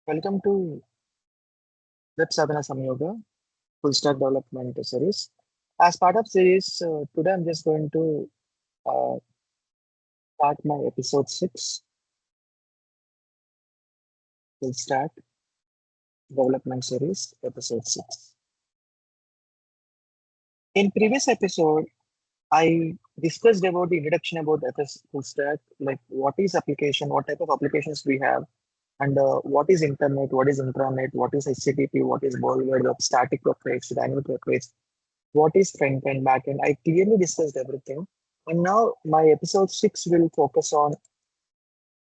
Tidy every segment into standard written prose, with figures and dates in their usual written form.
Welcome to Web Sadhana Samyoga Full Stack Development Series. As part of series, today I'm just going to uh, start my episode 6 Full Stack Development Series, episode 6. In previous episode, I discussed about the introduction about FS Full Stack, like what is application, what type of applications we have, and what is internet, what is intranet, what is HTTP, what is boilerware, static web page, dynamic web page, what is front end, back end. I clearly discussed everything. And now my episode 6 will focus on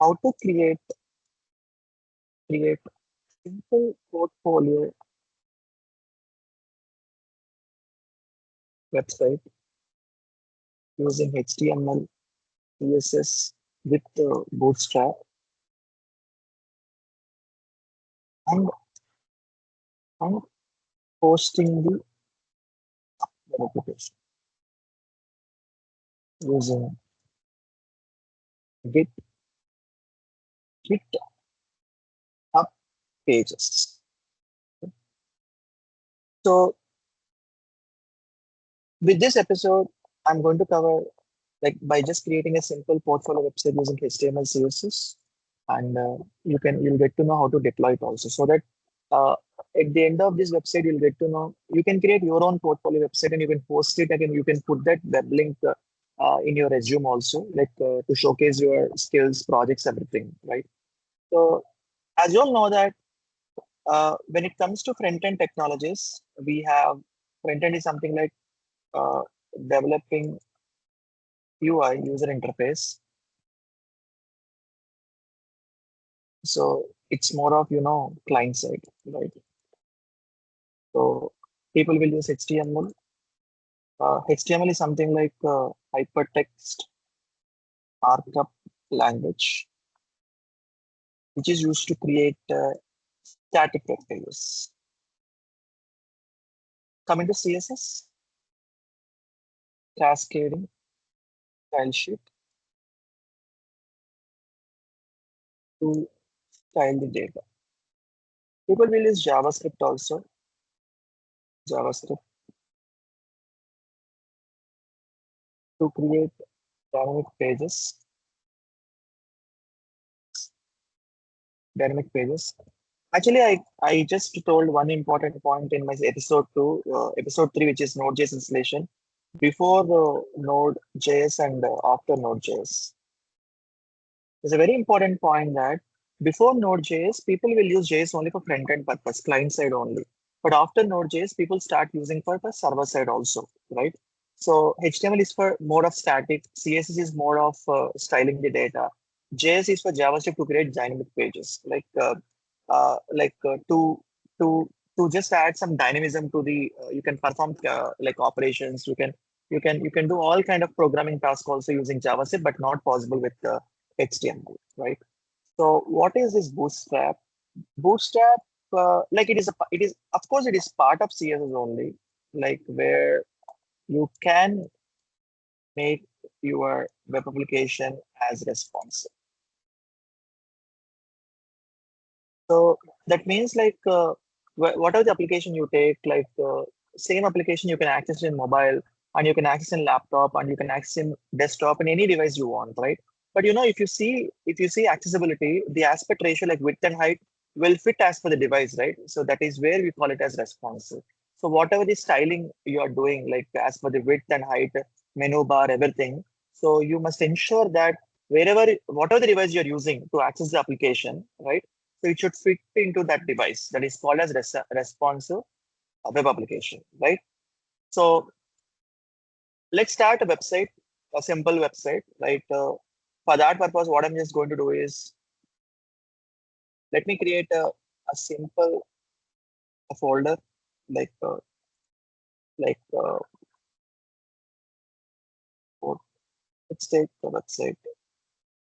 how to create simple portfolio website using HTML, CSS with Bootstrap and, and posting the application using Git, GitHub pages. So with this episode, I'm going to cover like by just creating a simple portfolio website using HTML, CSS, and you'll get to know how to deploy it also. So that uh, at the end of this website, you'll get to know you can create your own portfolio website and you can post it again. You can put that web link in your resume also, like to showcase your skills, projects, everything, right? So as you all know that when it comes to front end technologies, we have front end is something like uh, developing UI user interface. So it's more of client side, right? So people will use HTML. HTML is something like hypertext markup language, which is used to create static web pages. Coming to CSS, cascading, style sheet to style the data. People will use JavaScript also. JavaScript to create dynamic pages. Dynamic pages. Actually, I just told one important point in my episode 2, episode 3, which is Node.js installation before Node.js and after Node.js. There's a very important point that before Node.js, people will use JS only for front-end purpose, client side only. But after Node.js, people start using for server side also, right? So HTML is for more of static, CSS is more of styling the data. JS is for JavaScript to create dynamic pages, to just add some dynamism to the. You can perform like operations. You can do all kind of programming tasks also using JavaScript, but not possible with HTML, right? So what is this Bootstrap? Bootstrap, like it is of course it is part of CSS only, like where you can make your web application as responsive. So that means like whatever the application you take, like same application you can access in mobile and you can access in laptop and you can access in desktop and any device you want, right? But if you see accessibility, the aspect ratio like width and height will fit as per the device, right? So that is where we call it as responsive. So whatever the styling you are doing, like as per the width and height, menu bar, everything. So you must ensure that whatever the device you're using to access the application, right? So it should fit into that device that is called as responsive web application, right? So let's start a website, a simple website, right? For that purpose, what I'm just going to do is let me create a simple folder like uh, like for- let's take the website.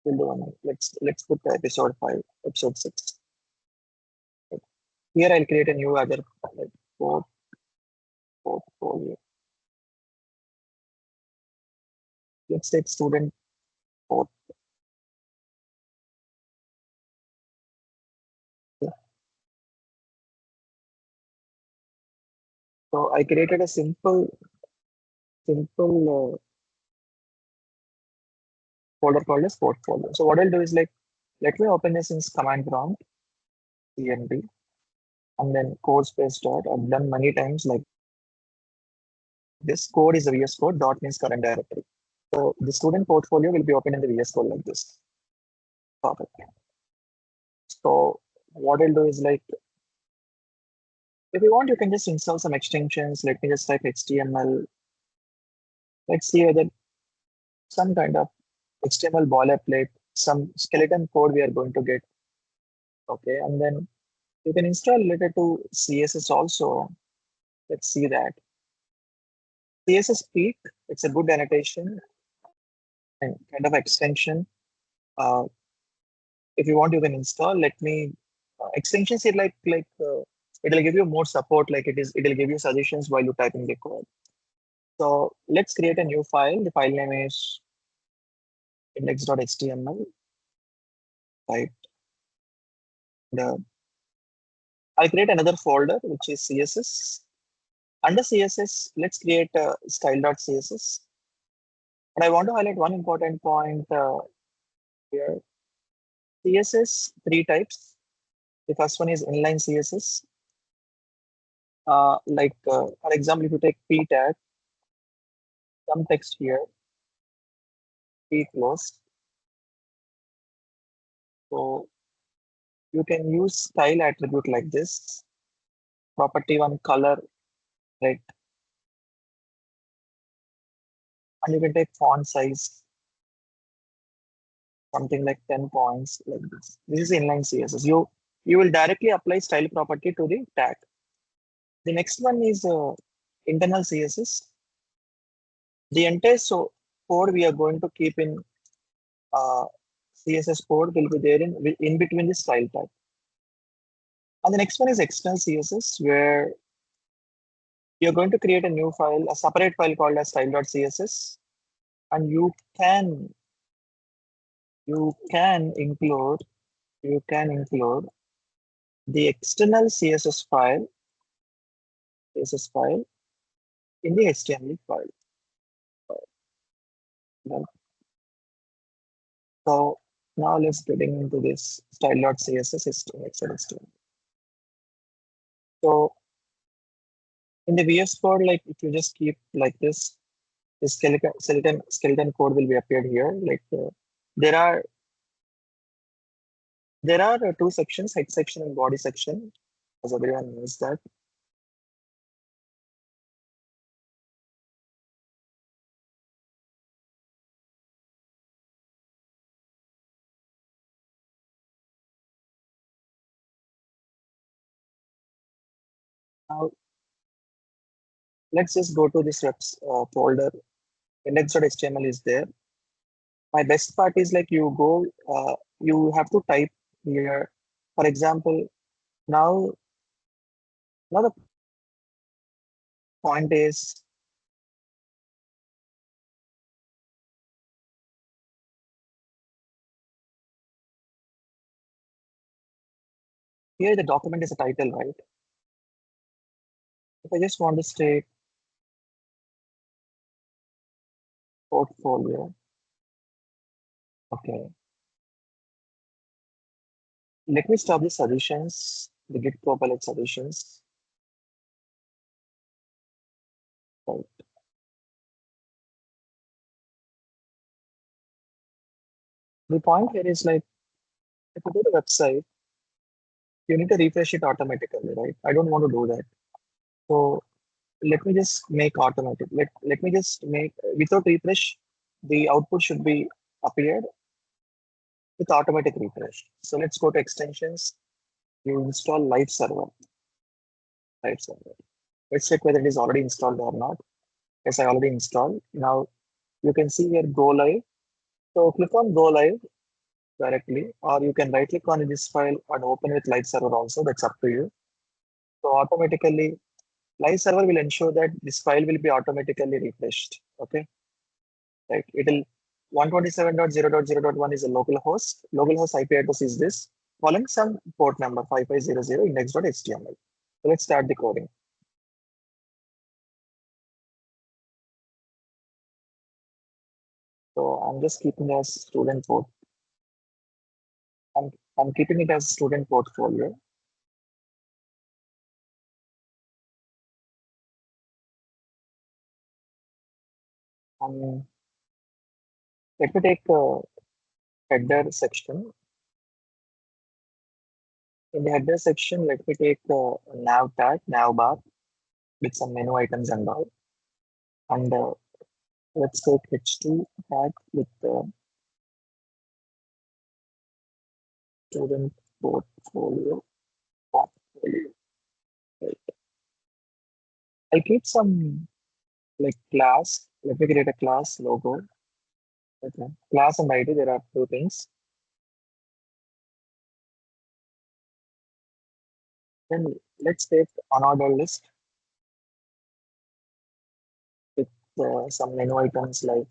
We'll do one. Let's put the episode 5, episode 6. Right. Here I'll create a new other like portfolio. Let's take student port. So I created a simple folder called as portfolio. So what I'll do is like, let me open this in command prompt, cmd, and then code space dot. I've done many times like this. Code is the VS Code, dot means current directory. So the student portfolio will be open in the VS Code like this. Perfect. So what I'll do is like, if you want, you can just install some extensions. Let me just type HTML. Let's see whether some kind of HTML boilerplate, some skeleton code we are going to get. Okay, and then you can install related to CSS also. Let's see that. CSS Peak, it's a good annotation and kind of extension. Uh, if you want, you can install. Let me extensions here it'll give you more support. Like it'll give you suggestions while you typing the code. So let's create a new file. The file name is index.html. Right. I'll create another folder which is CSS. Under CSS, let's create a style.css. But I want to highlight one important point here. CSS, three types. The first one is inline CSS. For example, if you take p tag, some text here, p close. So you can use style attribute like this. Property one color, red. And you can take font size, something like 10 points like this. This is inline CSS. You will directly apply style property to the tag. The next one is internal CSS. The entire code we are going to keep in CSS code will be there in between the style tag. And the next one is external CSS, where you're going to create a new file, a separate file called as style.css, and you can include the external CSS file in the HTML file. So now let's getting into this style.css HTML. So in the VS Code, like if you just keep like this, the skeleton code will be appeared here. Like there are two sections, head section and body section, as everyone knows that. Now let's just go to this folder. Index.html is there. My best part is like you have to type here. For example, now the point is here the document is a title, right? If I just want to state portfolio, okay. Let me stop the suggestions, the Git Copilot suggestions. Right. The point here is like, if you go to the website, you need to refresh it automatically, right? I don't want to do that. So let me just make automatic. Let me just make without refresh, the output should be appeared with automatic refresh. So let's go to extensions. You install live server. Live server. Let's check whether it is already installed or not. Yes, I already installed. Now you can see here go live. So click on go live directly, or you can right click on this file and open with live server also. That's up to you. So automatically live server will ensure that this file will be automatically refreshed. Okay. Right. It'll 127.0.0.1 is a local host. Local host IP address is this, following some port number 5500 index.html. So let's start the coding. So I'm just keeping as student port. I'm keeping it as student portfolio. And let me take header section. In the header section, let me take nav tag, nav bar with some menu items and all. And let's take h2 tag with student portfolio. portfolio. Right. I'll keep some like class. Let me create a class logo. Okay. Class and ID, there are two things. Then let's take unordered list with some menu items like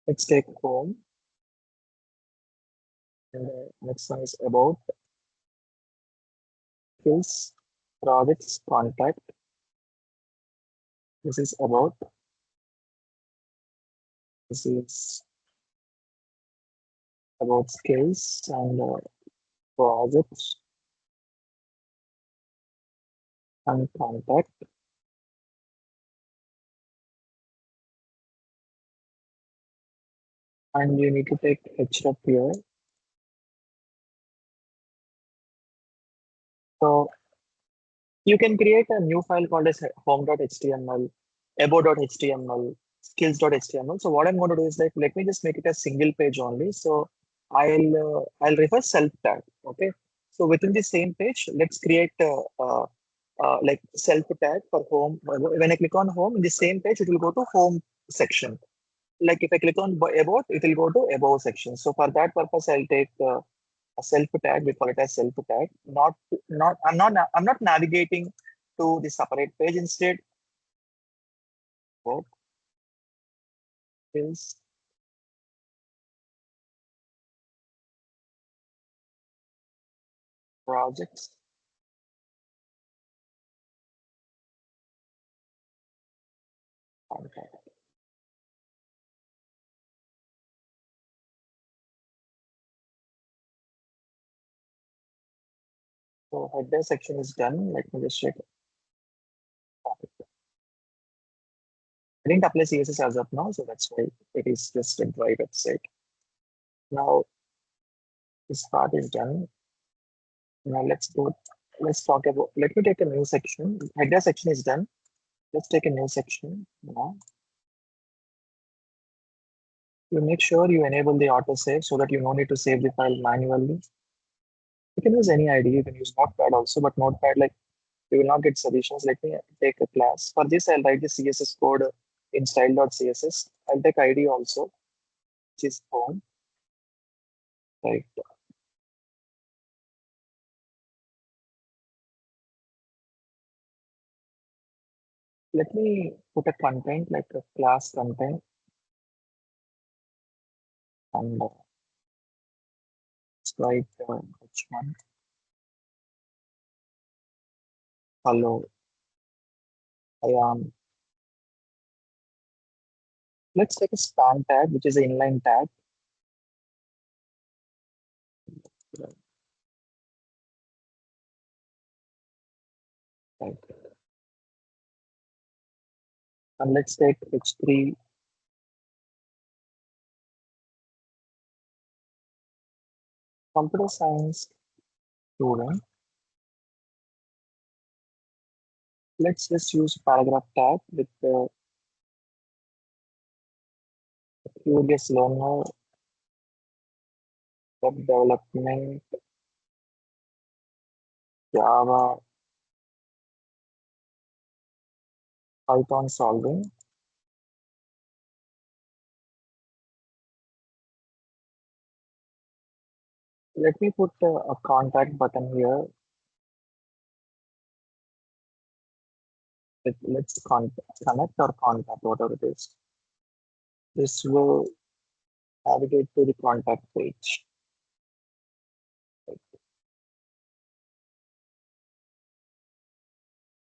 let's take home. And next one is about skills, projects, contact. This is about. This is about skills and projects and contact. And you need to take href here. So you can create a new file called as home.html, abo.html, skills.html. So what I'm going to do is like, let me just make it a single page only. So I'll refer self tag. Okay. So within the same page, let's create like self tag for home. When I click on home in the same page, it will go to home section. Like if I click on about, it will go to above section. So for that purpose, I'll take a self tag. We call it as self tag. I'm not navigating to the separate page. Instead, work is projects. Contact. So header section is done. Let me just check. I didn't apply CSS as of now, so that's why it is just a dry website. Now this part is done. Now let's talk about, let me take a new section. Header section is done. Let's take a new section now. You make sure you enable the autosave so that you no need to save the file manually. You can use any ID. You can use Notepad also, but Notepad, like, you will not get solutions. Let me take a class. For this, I'll write the CSS code in style.css. I'll take ID also, which is home. Right. Let me put a content like a class content and let's write h1. Hello, I am. Let's take a span tag, which is an inline tag. Right. And let's take h3 computer science student. Let's just use paragraph tag with the curious learner, web development, Java, Python solving. Let me put a contact button here. Let's connect or contact, whatever it is. This will navigate to the contact page.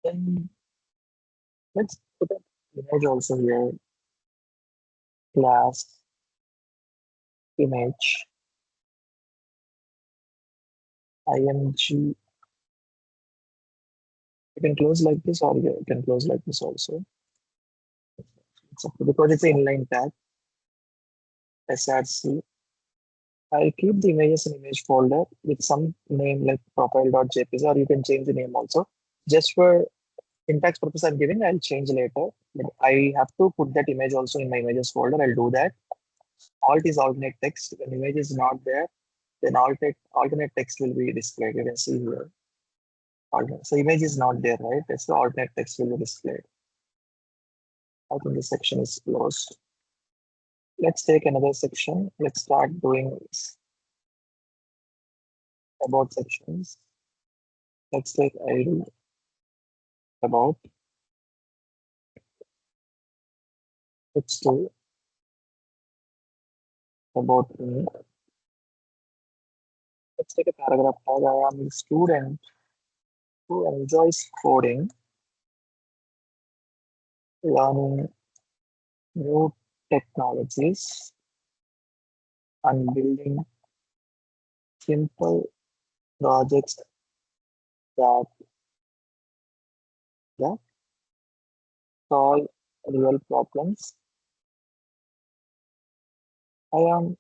Then Let's put an image also here. Class image img. You can close like this, or you can close like this also. It's up to, because it's an inline tag. src. I'll keep the images in image folder with some name like profile.jpg, or you can change the name also. Just for syntax purpose I'm giving, I'll change later. But I have to put that image also in my images folder. I'll do that. Alt is alternate text. When image is not there, then alternate text will be displayed. You can see here. So image is not there, right? That's the alternate text will be displayed. I think this section is closed. Let's take another section. Let's start doing about sections. Let's take ID about. Let's do about me. Let's take a paragraph tag. I am a student who enjoys coding, learning new technologies, and building simple projects that yeah, solve real problems. I am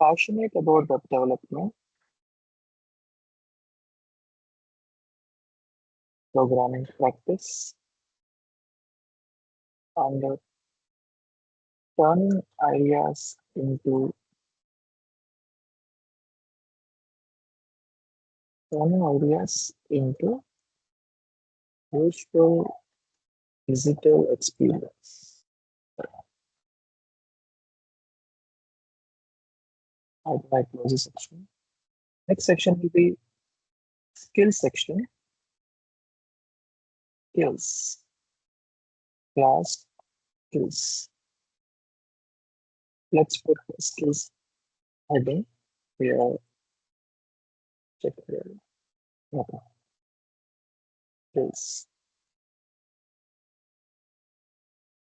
passionate about web development, programming practice, and turning ideas into useful digital experience. I like close this section. Next section will be skills section. Skills, class, skills. Let's put skills heading here. Check it here. Okay. Skills.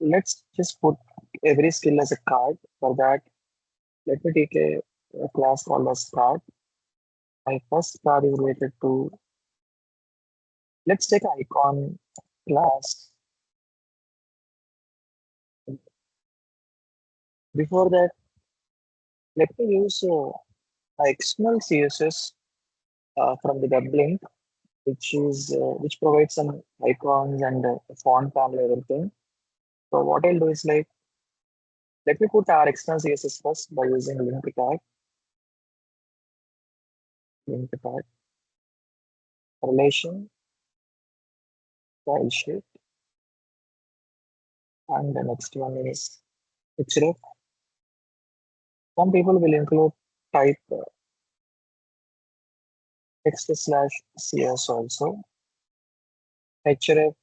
Let's just put every skill as a card. For that, let me take a class called as card. My first card is related to, let's take icon class. Before that, let me use external CSS from the web link, which provides some icons and font family, everything. So what I'll do is like, let me put our external CSS first by using link tag, relation, style sheet, and the next one is href. Some people will include type text slash cs also. href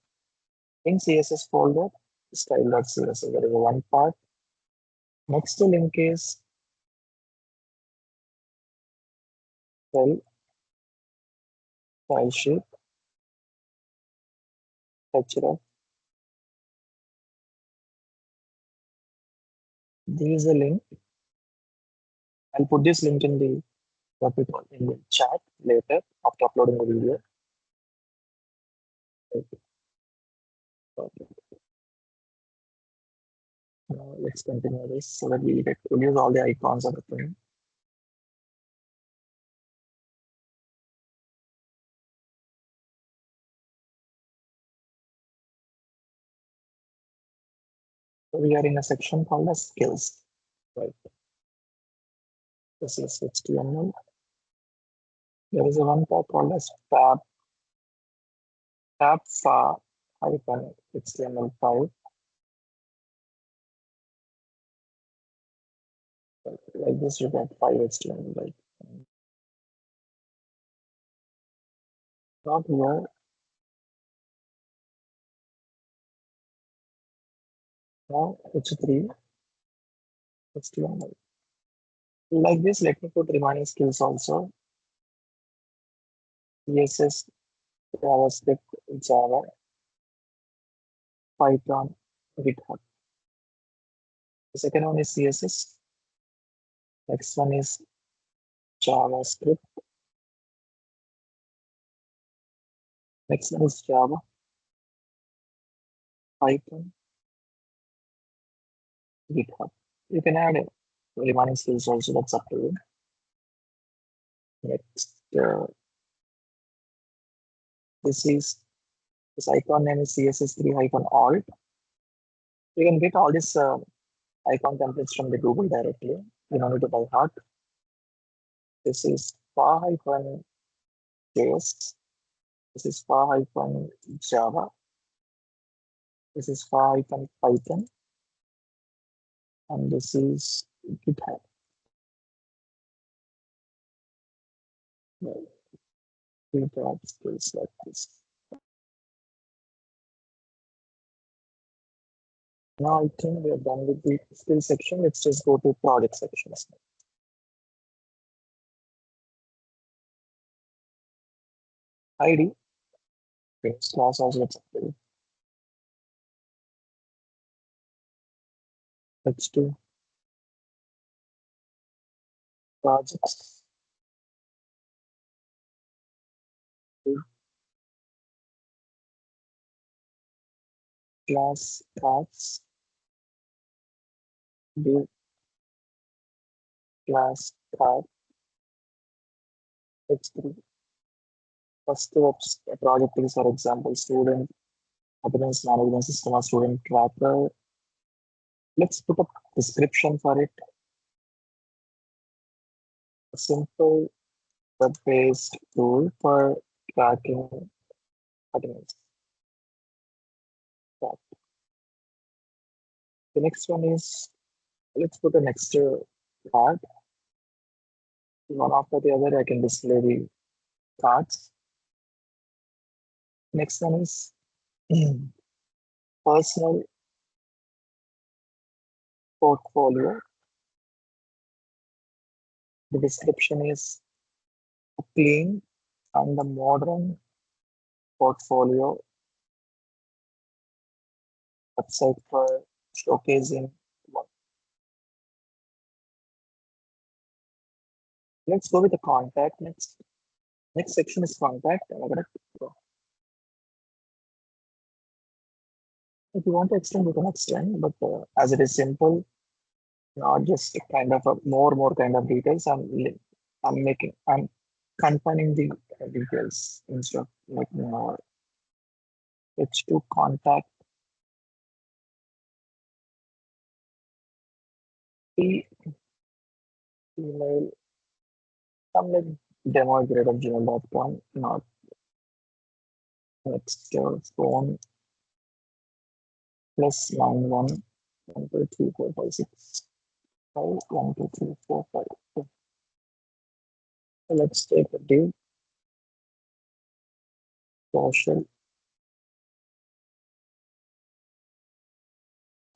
in CSS folder, style.css. There is one part. Next link is style sheet, href. This is a link. I'll put this link in the in the chat later after uploading the video. Okay. Now let's continue this so that we use all the icons of the thing. So we are in a section called as skills. Right. This is HTML. There is a one part called as tab far hyphen HTML5. Like this, you get 5 HTML. Like not here. Now H3 HTML. Like this, let me put remaining skills also. CSS, JavaScript, Java. Python, GitHub. The second one is CSS. Next one is JavaScript. Next one is Java, Python, GitHub. You can add remaining skills also, that's up to you. Next, this icon name is CSS3-alt. You can get all these icon templates from the Google directly. You don't need to by heart. This is far-js. This is far-java. This is far-python. And this is GitHub. GitHub skills like this. Now I think we are done with the skill section. Let's just go to project sections. ID. Class also accepted. Let's do projects. Class paths. Do class path. H3. First project is, for example, student attendance management system or student tracker. Let's put a description for it. A simple web-based tool for tracking attendance. The next one is, let's put the next card. One after the other, I can display the cards. Next one is personal portfolio. The description is a clean and a modern portfolio website for showcasing work. Let's go with the contact next. Next section is contact. If you want to extend, you can extend, but as it is simple, not just kind of a more kind of details. I'm confining the details instead of making more. H2 contact email, some like demo@gmail.com, not next phone plus 91 1 2 3 4 5 6 5 1 2 3 4 5. So let's take a div social.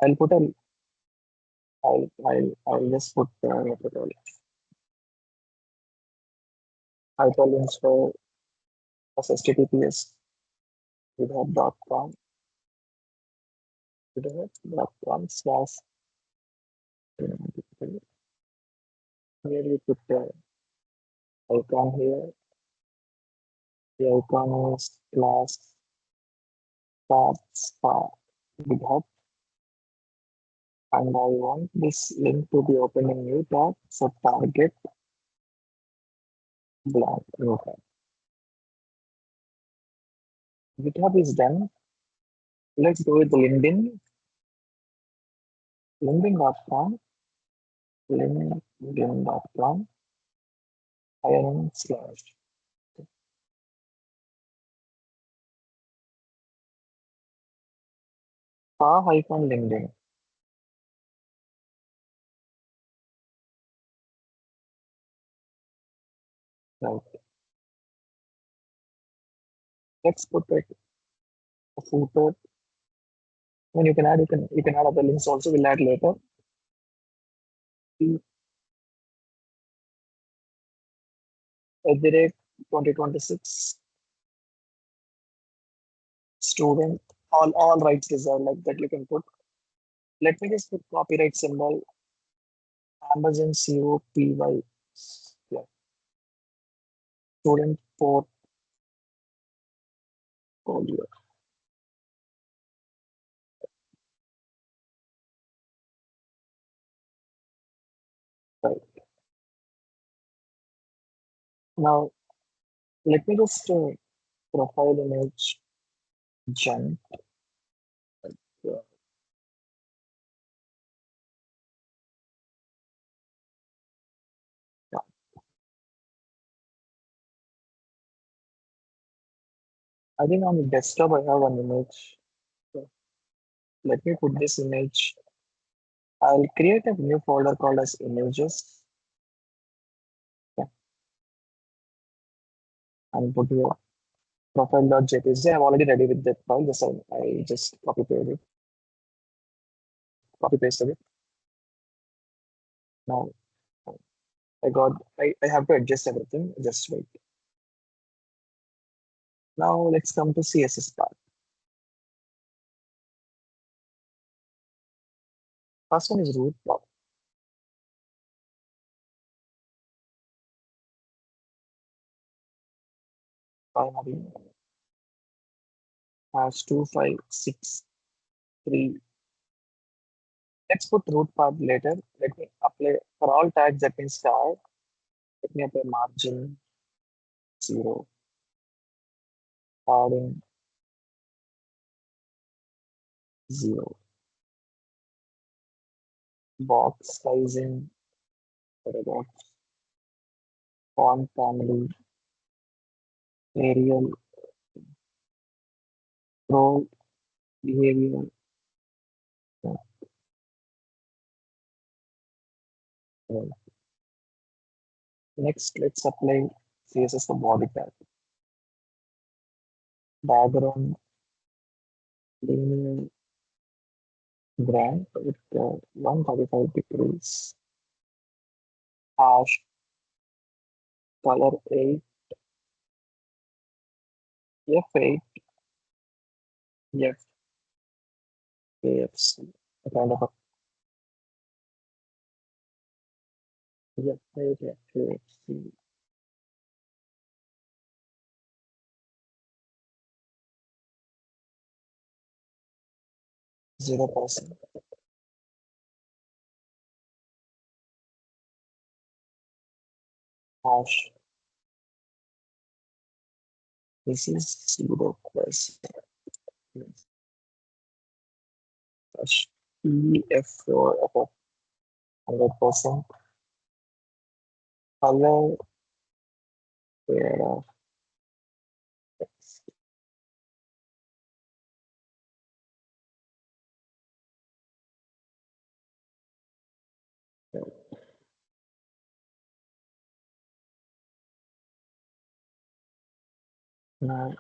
I'll put a I'll just put hyperlinks for https github.com /. Here we put the icon here. The icon is class paths GitHub. And I want this link to be opened in new tab. So target blank new tab. GitHub is done. Let's go with the LinkedIn. LinkedIn.com. LinkedIn.com. hiring / /LinkedIn. Right. Let's put it a footer. When you can add other links also. We'll add later. @ 2026 student all rights reserved like that you can put. Let me just put copyright symbol Amazon COPY. Yeah, student portfolio. Right. Now let me just profile image junk. Yeah, yeah. I think on the desktop I have an image. So let me put this image. I'll create a new folder called as images. Yeah, and put here profile.jpg. I'm already ready with that file. I just copy pasted it. Now I have to adjust everything. Just wait. Now let's come to CSS part. First one is root block. Primary has 2563. Let's put root part later. Let me apply for all tags that means star. Let me apply margin 0, padding 0, box sizing for a box, font family, Arial, pro behavior. uh, Next, let's apply CSS for body tag. Background linear brand with 135 degrees. Hash color 8, F8, FAFC. A kind of a F8, FAFC. 0%. Hash. This is 0%. Hash EF for 100%. Color pair of text. Now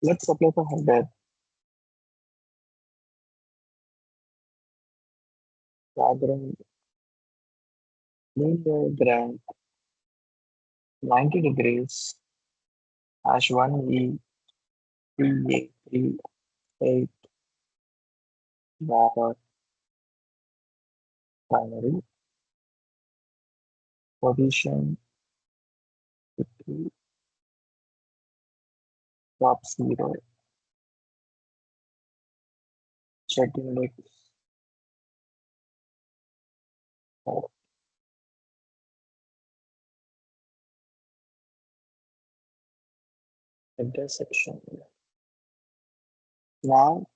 let's apply for header. Background linear brand 90 degrees. Hash 1E 3A38 bar primary position 50 top 0 check index of intersection. Now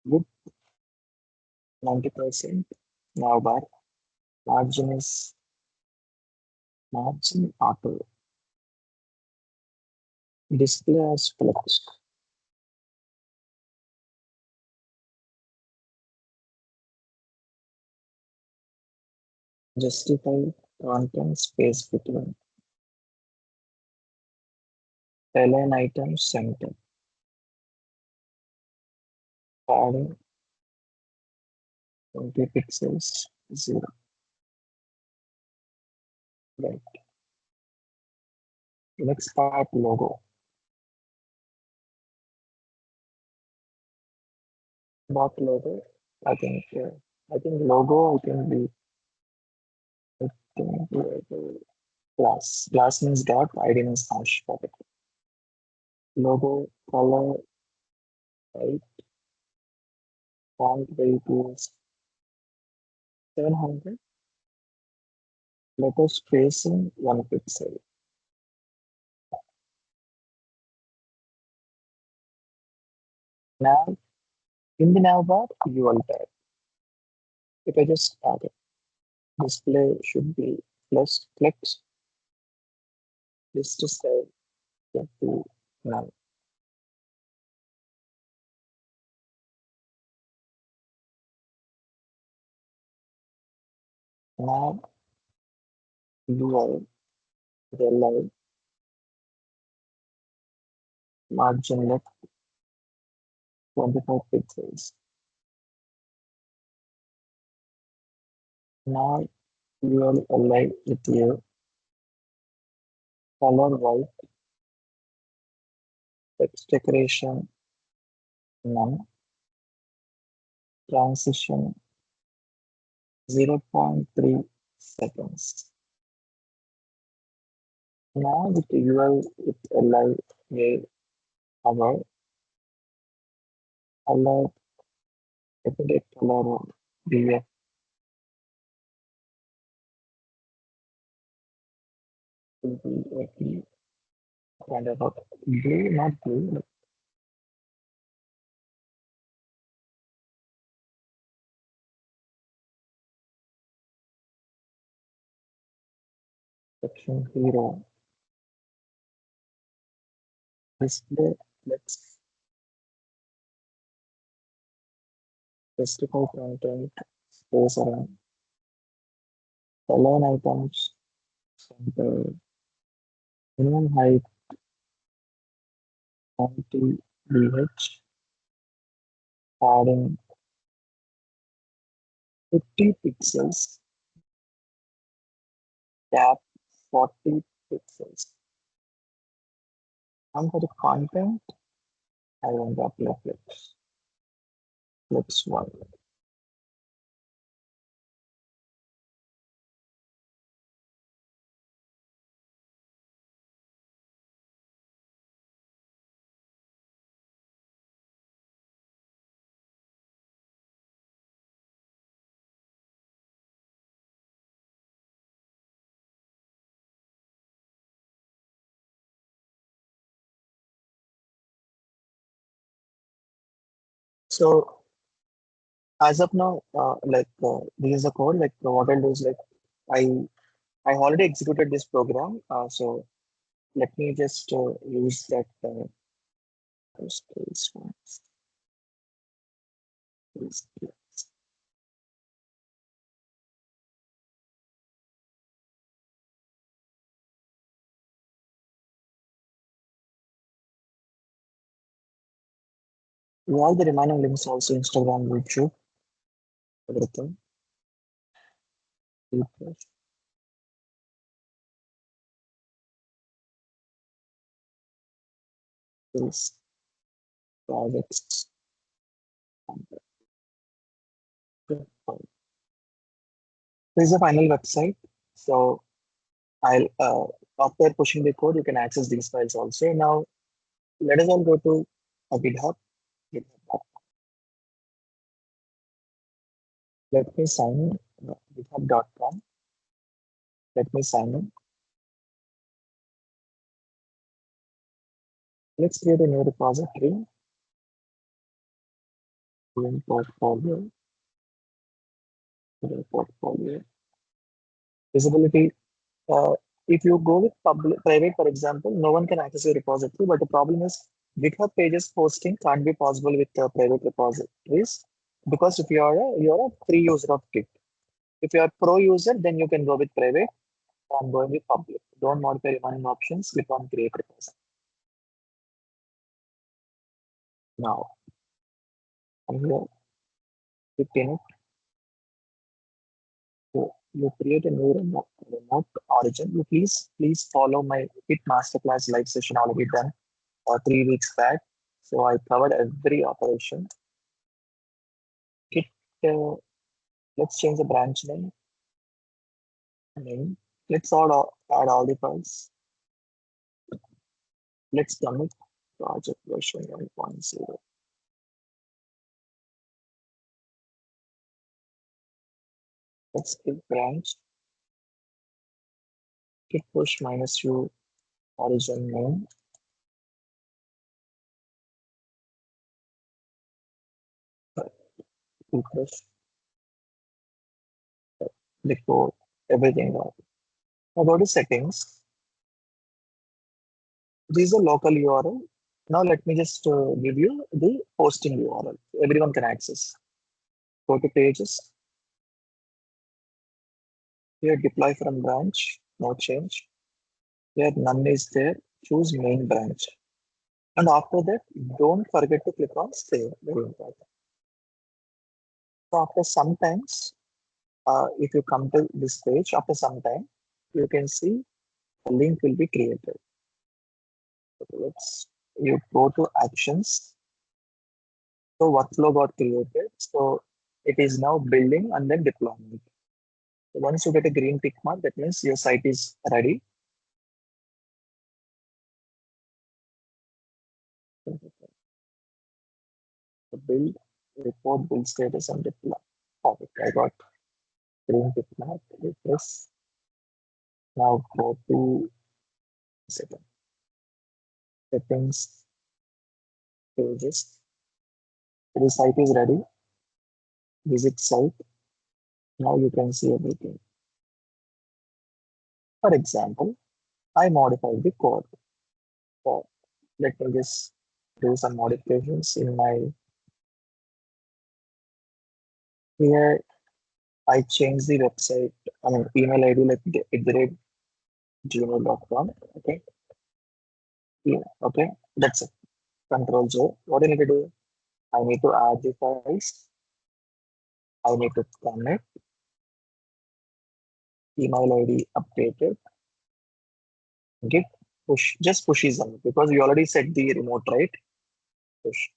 with 90% now bar margin is margin auto display as flex. Justify content space between align item center padding 20 pixels 0. Right. Next part logo. Bot logo. I think. I think logo. I think the. I think logo. Class. Class means dot. ID means hash. Perfect. Logo color. Right. Font weight is 700. Letter spacing 1 pixel. Now in the nav bar, UL tag. If I just start it, display should be plus flex. This to say get to now. Now UL red margin left 25 pixels. Now UL align with your color white text decoration none transition 0.3 seconds. Now with the UL with align where our color definite color BF will be kind of blue, not blue, but section hero display. Let's specify content space around align items center minimum height 90 bh padding 50 pixels cap 40 pixels. And for the content, I want to apply flex one. So as of now, this is the code. What I'll do is I I already executed this program. So let me just use that space one. All the remaining links also Instagram, YouTube, everything. This projects. This is the final website. So I'll after pushing the code, you can access these files also. Now let us all go to GitHub. Let me sign in. GitHub.com. Let me sign in. Let's create a new repository. Portfolio. Portfolio. Visibility. Uh, if you go with public private, for example, no one can access your repository. But the problem is GitHub pages hosting can't be possible with private repositories because if you're a free user of Git. If you are pro user, then you can go with private. I'm going with public. Don't modify remaining options. Click on create repository. Now, I'm here. Click in it. So you create a new remote origin. You please follow my Git masterclass live session already done 3 weeks back. So I covered every operation. let's change the branch name. Let's add all the files. Let's commit project version 1.0. Let's click branch, git push -u origin name. Refresh the code, everything out. Now go to settings. This is a local URL. Now let me just give you the hosting URL. Everyone can access. Go to pages. Here deploy from branch, no change. Here none is there. Choose main branch. And after that, don't forget to click on save. Very important. So after sometimes, if you come to this page, after some time, you can see a link will be created. So you go to actions. So workflow got created. So it is now building and then deploying. So once you get a green tick mark, that means your site is ready. So build, report, build status, and deploy. Perfect. I got green tick mark. Refresh. Now go to settings, pages. The site is ready. Visit site. Now you can see everything. For example, I modified the code. So let me just do some modifications in my here. I changed the website, email ID like @gmail.com. Okay. Yeah, okay. That's it. Control J. What I need to do? I need to add the files. I need to connect. Email ID updated. Git push. Just push is on because we already set the remote, right? Push.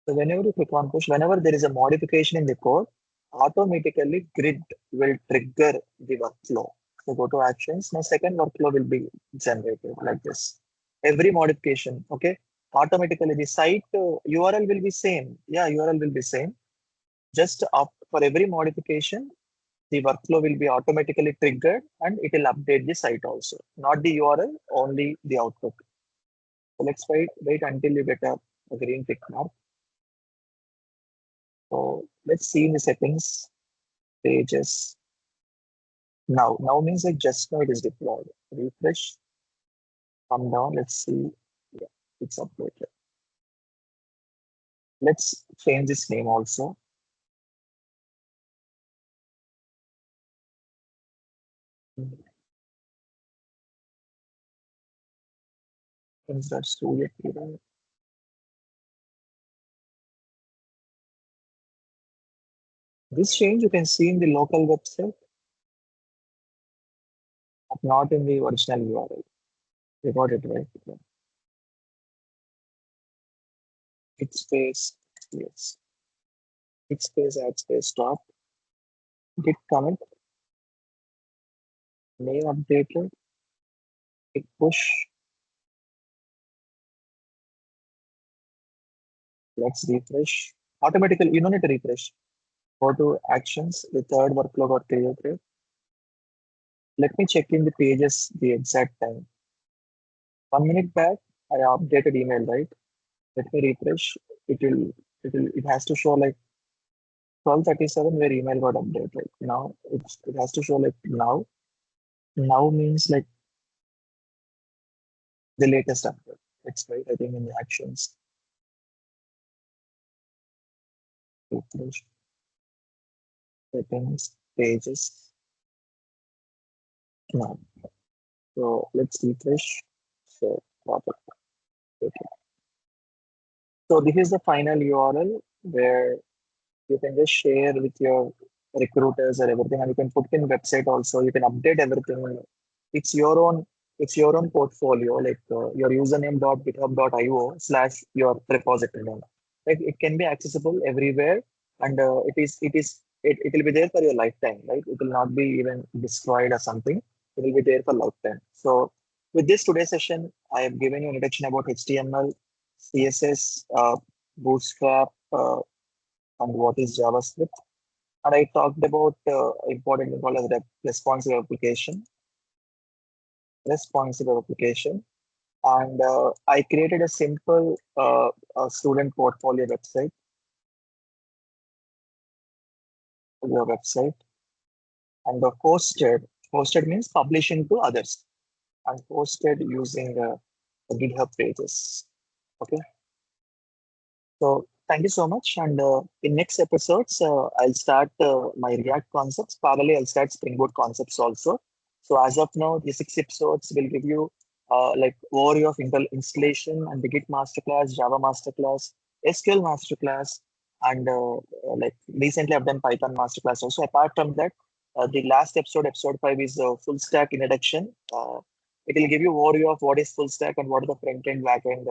So whenever you click on push, whenever there is a modification in the code, automatically grid will trigger the workflow. So go to actions. Now second workflow will be generated like this. Every modification, okay, automatically the site URL will be same. Yeah, URL will be same. Just up for every modification, the workflow will be automatically triggered and it will update the site also. Not the URL, only the output. So let's wait until you get a green tick mark. So let's see in the settings, pages. Now means like just now it is deployed. Refresh, come down, let's see. Yeah, it's updated. Let's change this name also. Insert Studio here. This change you can see in the local website, but not in the original URL. You got it right. Yeah. It's space, yes. It's space, add space, stop. Git commit, name updated, git push. Let's refresh. Automatically, you don't need to refresh. Go to actions, the third workflow got created. Let me check in the pages the exact time. 1 minute back, I updated email, right? Let me refresh. It has to show like 12:37 where email got updated. Now it has to show like now. Now means like the latest update. It's right, I think in the actions. Refresh, settings, pages. Now. So let's refresh. So proper. Okay. So this is the final URL where you can just share with your recruiters or everything, and you can put in website also. You can update everything. It's your own. It's your own portfolio, like your username.github.io/your repository. Like it can be accessible everywhere, and it will be there for your lifetime, right? It will not be even destroyed or something. It will be there for lifetime. So with this today's session, I have given you an introduction about HTML, CSS, Bootstrap, and what is JavaScript. And I talked about important thing called as responsive application, and I created a simple student portfolio website, your website, and the hosted means publishing to others, and hosted using GitHub pages. Okay, so thank you so much. And in next episodes, I'll start my React concepts. Parallelly, I'll start Spring Boot concepts also. So as of now, the 6 episodes will give you like overview of installation and the Git masterclass, Java masterclass, SQL masterclass, and like recently I've done Python masterclass also. Apart from that, the last episode 5, is full stack introduction. It will give you overview of what is full stack and what is the front end, back end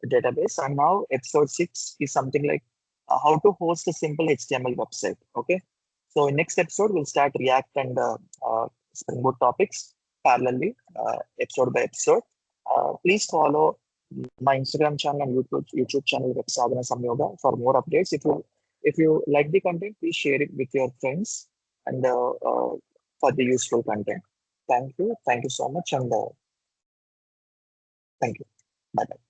database. And now episode 6 is something like how to host a simple HTML website. Okay. So in next episode, we'll start React and Spring Boot topics parallelly, episode by episode. Please follow my Instagram channel and YouTube channel, Sadhana Samyoga, for more updates. If you like the content, please share it with your friends and for the useful content. Thank you. Thank you so much. And thank you. Bye bye.